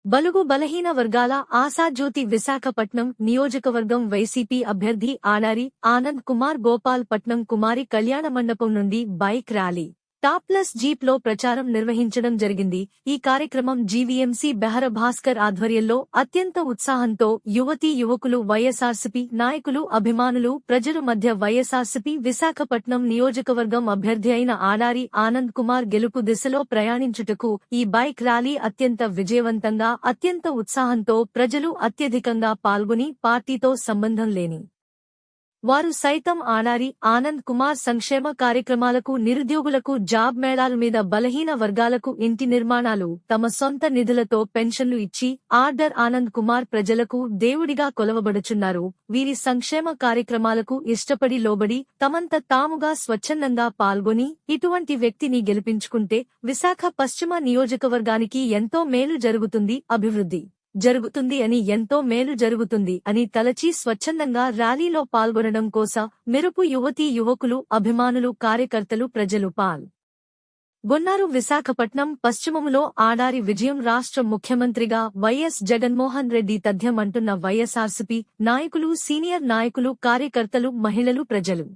బలుగు బలహీన వర్గాల ఆశాజ్యోతి విశాఖపట్నం నియోజకవర్గం వైసీపీ అభ్యర్థి ఆడారి ఆనంద్ కుమార్ గోపాల్పట్నం కుమారి కళ్యాణ మండపం నుండి బైక్ ర్యాలీ టాప్లెస్ జీప్ లో ప్రచారం నిర్వహించడం జరిగింది. ఈ కార్యక్రమం జీవీఎంసీ బెహర భాస్కర్ ఆధ్వర్యంలో అత్యంత ఉత్సాహంతో యువతీ యువకులు వైఎస్ఆర్సీపీ నాయకులు అభిమానులు ప్రజల మధ్య వైఎస్ఆర్సీపీ విశాఖపట్నం నియోజకవర్గం అభ్యర్థి అయిన ఆడారి ఆనంద్ కుమార్ గెలుపు దిశలో ప్రయాణించుటకు ఈ బైక్ ర్యాలీ అత్యంత విజయవంతంగా అత్యంత ఉత్సాహంతో ప్రజలు అత్యధికంగా పాల్గొని పార్టీతో సంబంధం లేని వారు సైతం ఆడారి ఆనంద్ కుమార్ సంక్షేమ కార్యక్రమాలకు నిరుద్యోగులకు జాబ్ మేళాల మీద బలహీన వర్గాలకు ఇంటి నిర్మాణాలు తమ సొంత నిధులతో పెన్షన్లు ఇచ్చి ఆర్డర్ ఆనంద్ కుమార్ ప్రజలకు దేవుడిగా కొలవబడుచున్నారు. వీరి సంక్షేమ కార్యక్రమాలకు ఇష్టపడి లోబడి తమంత తాముగా స్వచ్ఛందంగా పాల్గొని ఇటువంటి వ్యక్తిని గెలిపించుకుంటే విశాఖ పశ్చిమ నియోజకవర్గానికి ఎంతో మేలు జరుగుతుంది, అభివృద్ధి జరుగుతుంది అని ఎంతో మేలు జరుగుతుంది అని తలచి స్వచ్ఛందంగా ర్యాలీలో పాల్గొనడం కోసం మెరుపు యువతీ యువకులు అభిమానులు కార్యకర్తలు ప్రజలు పాల్గొన్నారు. విశాఖపట్నం పశ్చిమములో ఆడారి విజయం రాష్ట్ర ముఖ్యమంత్రిగా వైఎస్ జగన్మోహన్ రెడ్డి తథ్యమంటున్న వైఎస్ఆర్సీపీ నాయకులు సీనియర్ నాయకులు కార్యకర్తలు మహిళలు ప్రజలు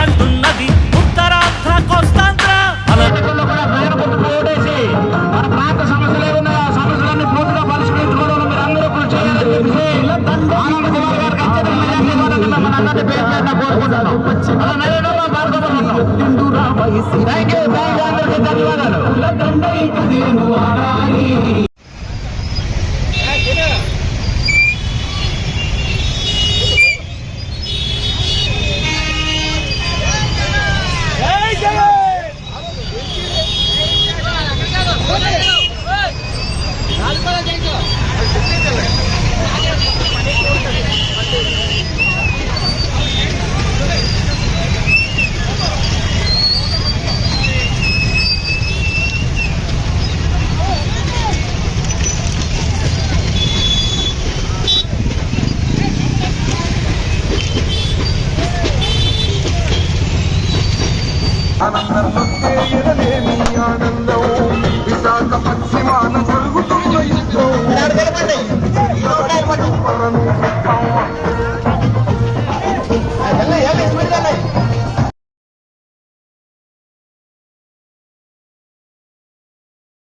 అంటున్నది ఉత్తరాంధ్ర కోస్తాంధ్ర సమస్యలన్నీ పూర్తిగా పరిష్కరించుకోవడం మీరందరూ కృషి చేయాలని ధన్యవాదాలు.